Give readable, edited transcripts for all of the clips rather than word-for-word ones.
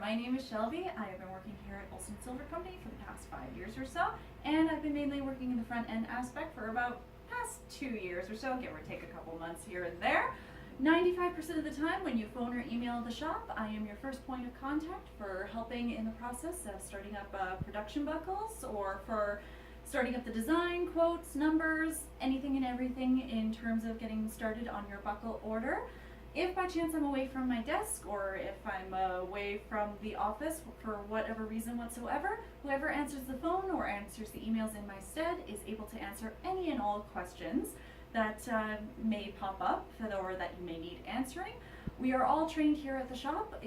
My name is Shelby. I have been working here at Olson Silver Company for the past 5 years or so, and I've been mainly working in the front end aspect for about past 2 years or so, give or take a couple months here and there. 95% of the time when you phone or email the shop, I am your first point of contact for helping in the process of starting up production buckles or for starting up the design, quotes, numbers, anything and everything in terms of getting started on your buckle order. If by chance I'm away from my desk or if I'm away from the office for whatever reason whatsoever, whoever answers the phone or answers the emails in my stead is able to answer any and all questions that may pop up or that you may need answering. We are all trained here at the shop,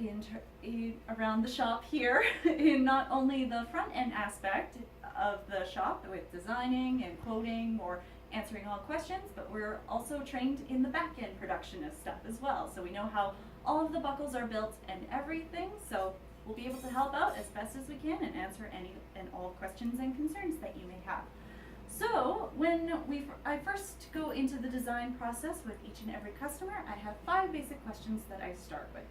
around the shop here, in not only the front end aspect of the shop with designing and quoting or answering all questions, but we're also trained in the back end production of stuff as well. So we know how all of the buckles are built and everything, so we'll be able to help out as best as we can and answer any and all questions and concerns that you may have. So when I first go into the design process with each and every customer, I have 5 basic questions that I start with.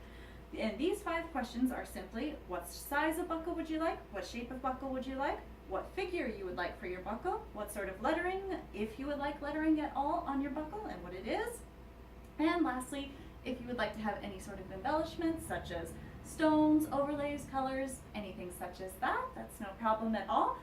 And these 5 questions are simply, what size of buckle would you like? What shape of buckle would you like? What figure you would like for your buckle? What sort of lettering, if you would like lettering at all on your buckle and what it is? And lastly, if you would like to have any sort of embellishments such as stones, overlays, colors, anything such as that, that's no problem at all.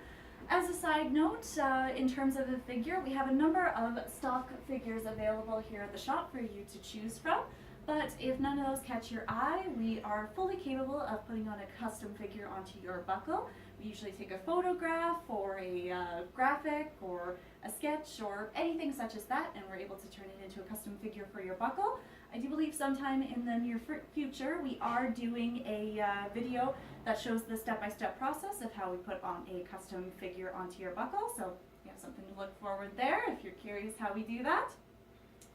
As a side note, in terms of a figure, we have a number of stock figures available here at the shop for you to choose from. But if none of those catch your eye, we are fully capable of putting on a custom figure onto your buckle. We usually take a photograph or a graphic or a sketch or anything such as that, and we're able to turn it into a custom figure for your buckle. I do believe sometime in the near future we are doing a video that shows the step-by-step process of how we put on a custom figure onto your buckle, so you have something to look forward there if you're curious how we do that.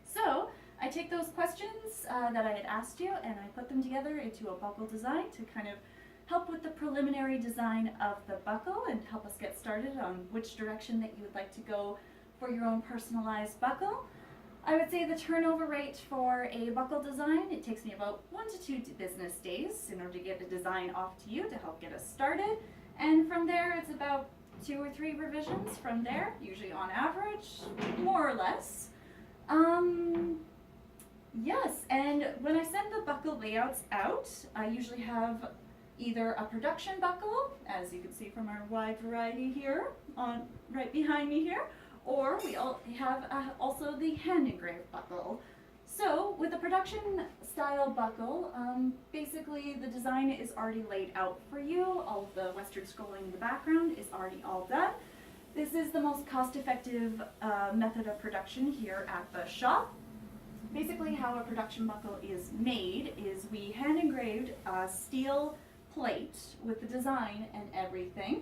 So I take those questions that I had asked you and I put them together into a buckle design to kind of help with the preliminary design of the buckle and help us get started on which direction that you would like to go for your own personalized buckle. I would say the turnover rate for a buckle design, it takes me about 1 to 2 business days in order to get the design off to you to help get us started. And from there, it's about 2 or 3 revisions from there, usually on average, more or less. Yes, and when I send the buckle layouts out, I usually have either a production buckle, as you can see from our wide variety here, on right behind me here, or we have also the hand engraved buckle. So with the production style buckle, basically the design is already laid out for you. All of the Western scrolling in the background is already all done. This is the most cost-effective method of production here at the shop. Basically how a production buckle is made is we hand engraved a steel plate with the design and everything,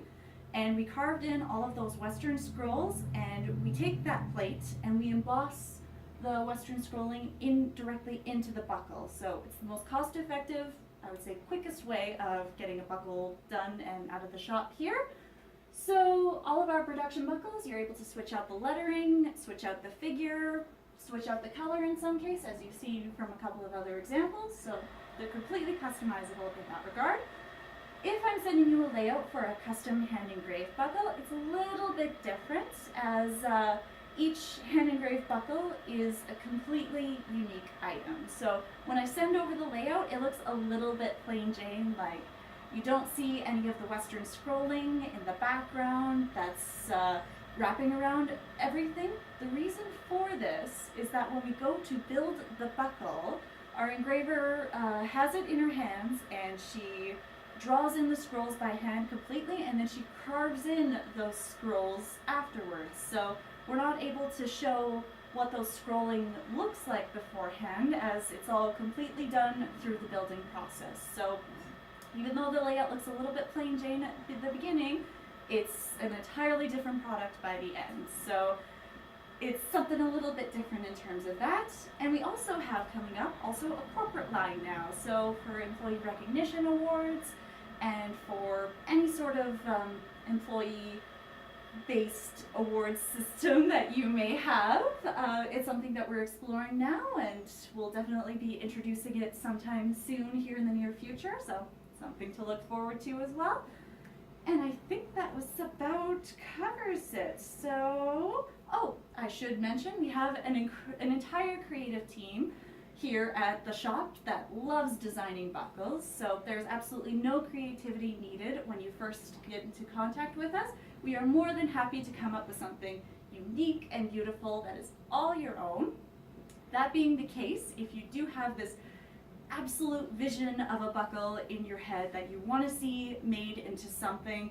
and we carved in all of those Western scrolls, and we take that plate and we emboss the Western scrolling directly into the buckle. So it's the most cost-effective, I would say quickest way of getting a buckle done and out of the shop here. So all of our production buckles, you're able to switch out the lettering, switch out the figure, switch out the color in some case, as you've seen from a couple of other examples. So they're completely customizable in that regard. If I'm sending you a layout for a custom hand engraved buckle, it's a little bit different, as each hand engraved buckle is a completely unique item. So when I send over the layout, it looks a little bit plain Jane, like you don't see any of the Western scrolling in the background that's wrapping around everything. The reason for this is that when we go to build the buckle, our engraver has it in her hands and she draws in the scrolls by hand completely, and then she carves in those scrolls afterwards. So we're not able to show what those scrolling looks like beforehand, as it's all completely done through the building process. So even though the layout looks a little bit plain Jane at the beginning, it's an entirely different product by the end. So it's something a little bit different in terms of that. And we also have coming up also a corporate line now. So for employee recognition awards and for any sort of employee based award system that you may have. It's something that we're exploring now, and we'll definitely be introducing it sometime soon here in the near future. So something to look forward to as well. And I think that was about covers it. So, oh, I should mention we have an entire creative team here at the shop that loves designing buckles. So there's absolutely no creativity needed when you first get into contact with us. We are more than happy to come up with something unique and beautiful that is all your own. That being the case, if you do have this absolute vision of a buckle in your head that you want to see made into something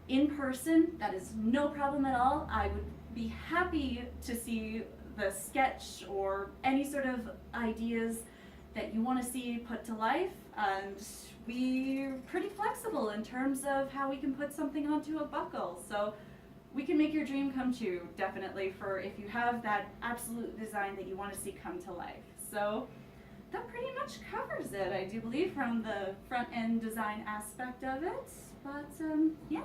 in person, that is no problem at all. I would be happy to see the sketch or any sort of ideas that you want to see put to life, and we're pretty flexible in terms of how we can put something onto a buckle. So we can make your dream come true, definitely, for if you have that absolute design that you want to see come to life. So that pretty much covers it, I do believe, from the front end design aspect of it. But yeah,